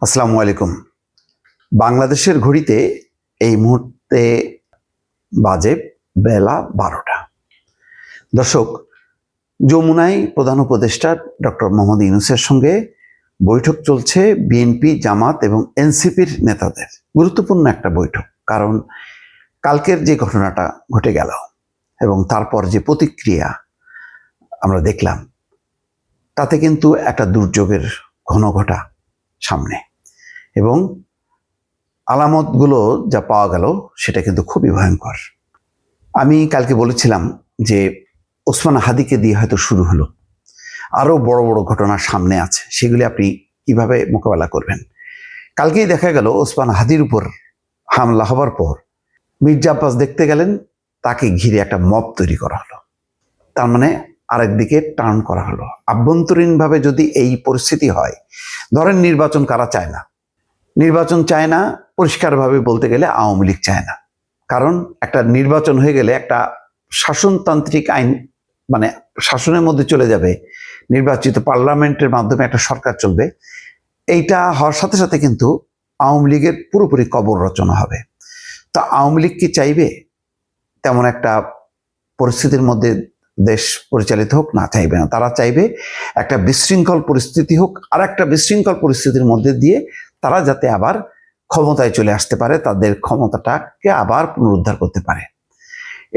আসসালামু আলাইকুম। বাংলাদেশের ঘড়িতে এই মুহূর্তে বাজে বেলা 12টা। দর্শক, যমুনায় প্রধান উপদেষ্টা ডক্টর মোহাম্মদ ইউনূসের সঙ্গে বৈঠক চলছে বিএনপি, জামাত এবং এনসিপির নেতাদের। গুরুত্বপূর্ণ একটা বৈঠক, কারণ কালকের যে ঘটনাটা ঘটে গেল এবং তারপর যে প্রতিক্রিয়া আমরা দেখলাম, তাতে কিন্তু একটা দুর্যোগের ঘনঘটা সামনে, এবং আলামতগুলো যা পাওয়া গেল সেটা কিন্তু খুবই ভয়ঙ্কর। আমি কালকে বলেছিলাম যে ওসমান হাদিকে দিয়ে হয়তো শুরু হলো, আরও বড় বড় ঘটনা সামনে আছে, সেগুলি আপনি কিভাবে মোকাবেলা করবেন। কালকেই দেখা গেল ওসমান হাদির উপর হামলা হবার পর মির্জা আব্বাস দেখতে গেলেন, তাকে ঘিরে একটা মব তৈরি করা হলো। তার মানে আরেকদিকে টার্ন করা হলো। আভ্যন্তরীণভাবে যদি এই পরিস্থিতি হয়, ধরেন নির্বাচন কারা চায় না? নির্বাচন চায় না, পরিষ্কারভাবে বলতে গেলে আওয়ামী লীগ চায় না। কারণ একটা নির্বাচন হয়ে গেলে একটা শাসনতান্ত্রিক আইন, মানে শাসনের মধ্যে চলে যাবে, নির্বাচিত পার্লামেন্টের মাধ্যমে একটা সরকার চলবে। এইটা হওয়ার সাথে সাথে কিন্তু আওয়ামী লীগের পুরোপুরি কবর রচনা হবে। তা আওয়ামী লীগ কি চাইবে তেমন একটা পরিস্থিতির মধ্যে দেশ পরিচালিত হোক? না, চাইবে না। তারা চাইবে একটা বিশৃঙ্খল পরিস্থিতি হোক, আর একটা বিশৃঙ্খল পরিস্থিতির মধ্যে দিয়ে তারা যাতে আবার ক্ষমতায় চলে আসতে পারে, তাদের ক্ষমতাটাকে আবার পুনরুদ্ধার করতে পারে।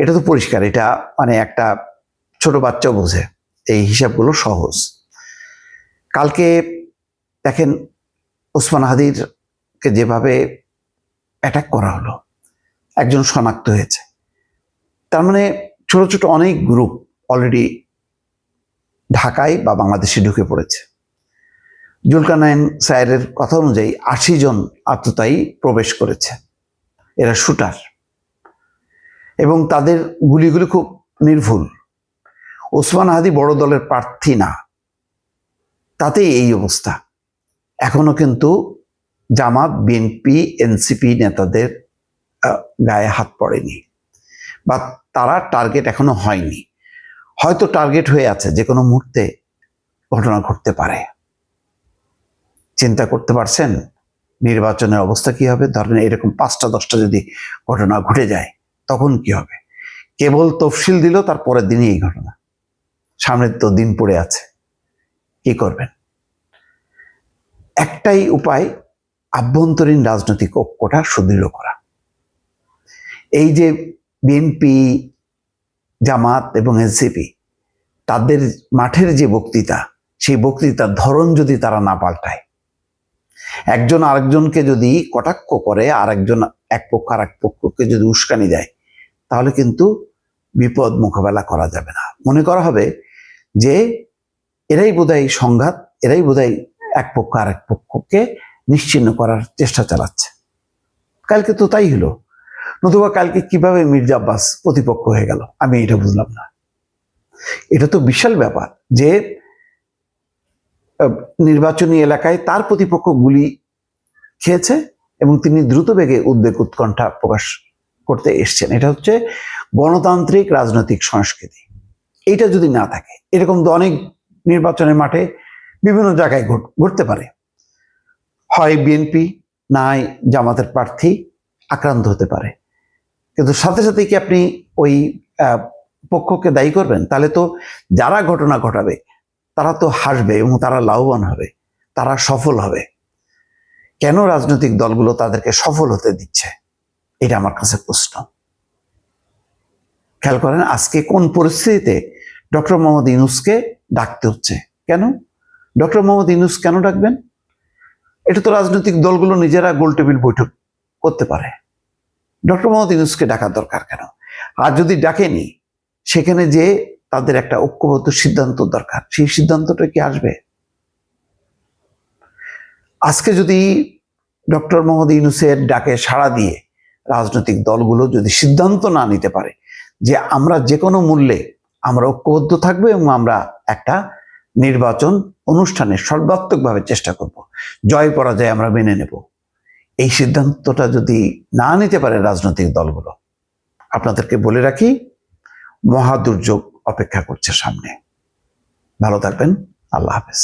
এটা তো পরিষ্কার, এটা মানে একটা ছোট বাচ্চাও বোঝে, এই হিসাবগুলো সহজ। কালকে দেখেন ওসমান হাদিরকে যেভাবে অ্যাটাক করা হলো, একজন শনাক্ত হয়েছে। তার মানে ছোট ছোট অনেক গ্রুপ অলরেডি ঢাকায় বা বাংলাদেশে ঢুকে পড়েছে। জুলকারনাইন স্যারের কথা অনুযায়ী 80 জন আততায়ী প্রবেশ করেছে। এরা শুটার, এবং তাদের গুলিগুলি খুব নির্ভুল। ওসমান হাদি বড় দলের প্রার্থী না, তাতেই এই অবস্থা। এখনো কিন্তু জামাত, বিএনপি, এনসিপি নেতাদের গায়ে হাত পড়েনি, বা তারা টার্গেট এখনো হয়নি। হয়তো টার্গেট হয়ে আছে, যে কোনো মুহূর্তে ঘটনা ঘটতে পারে। চিন্তা করতে পারছেন নির্বাচনের অবস্থা কি হবে? ধরেন এরকম 5টা 10টা যদি ঘটনা ঘটে যায়, তখন কি হবে? কেবল তফসিল দিল, তার পরের দিনই এই ঘটনা। সামনের তো দিন পড়ে আছে, কি করবেন? একটাই উপায়, আভ্যন্তরীণ রাজনৈতিক ঐক্যটা সুদৃঢ় করা। এই যে বিএনপি, জামাত এবং এনসিপি, তাদের মাঠের যে বক্তৃতা, সেই বক্তৃতার ধরন যদি তারা না পাল্টায়, একজন আরেকজনকে যদি কটাক্ষ করে, আরেকজন এক পক্ষ আর এক পক্ষকে যদি উস্কানি দেয়, তাহলে কিন্তু বিপদ মোকাবেলা করা যাবে না। মনে করা হবে যে এরাই বোধহয় সংঘাত, এরাই বোধহয় এক পক্ষ আর এক পক্ষকে নিশ্চিহ্ন করার চেষ্টা চালাচ্ছে। কালকে তো তাই হলো। নতুবা কালকে কিভাবে মির্জা আব্বাস প্রতিপক্ষ হয়ে গেল, আমি এটা বুঝলাম না। এটা তো বিশাল ব্যাপার যে নির্বাচনী এলাকায় তার প্রতিপক্ষ গুলি খেয়েছে এবং তিনি দ্রুত বেগে উদ্বেগ উৎকণ্ঠা প্রকাশ করতে এসছেন। এটা হচ্ছে গণতান্ত্রিক রাজনৈতিক সংস্কৃতি। এটা যদি না থাকে, এরকম তো অনেক নির্বাচনের মাঠে বিভিন্ন জায়গায় ঘটতে পারে। হয় বিএনপি নাই জামাতের প্রার্থী আক্রান্ত হতে পারে, কিন্তু সাথে সাথে কি আপনি ওই পক্ষকে দায়ী করবেন? তাহলে তো যারা ঘটনা ঘটাবে তারা তো হাসবে এবং তারা লাভবান হবে, তারা সফল হবে। কেন রাজনৈতিক দলগুলো তাদেরকে সফল হতে দিচ্ছে? এটা আমার কাছে প্রশ্ন। খেয়াল করেন আজকে কোন পরিস্থিতিতে ডক্টর মোহাম্মদ ইউনূসকে ডাকতে হচ্ছে। কেন ডক্টর মোহাম্মদ ইউনূস কেন ডাকবেন? এটা তো রাজনৈতিক দলগুলো নিজেরা গোলটেবিল বৈঠক করতে পারে। ডক্টর মোহাম্মদ ইউনূসকে ডাকার দরকার কেন? আর যদি ডাকেনি, সেখানে যে তাদের একটা ঐক্যবদ্ধ সিদ্ধান্ত দরকার, সেই সিদ্ধান্তটা কি আসবে? আজকে যদি ডক্টর মোহাম্মদ ইউনূসের ডাকে সাড়া দিয়ে রাজনৈতিক দলগুলো যদি সিদ্ধান্ত না নিতে পারে যে আমরা যে কোনো মূল্যে আমরা ঐক্যবদ্ধ থাকবো এবং আমরা একটা নির্বাচন অনুষ্ঠানের সর্বাত্মকভাবে চেষ্টা করব, জয় পরাজয় আমরা মেনে নেব, এই সিদ্ধান্তটা যদি না নিতে পারে রাজনৈতিক দলগুলো, আপনাদেরকে বলে রাখি, মহা দুর্যোগ অপেক্ষা করছে সামনে। ভালো থাকবেন। আল্লাহ হাফেজ।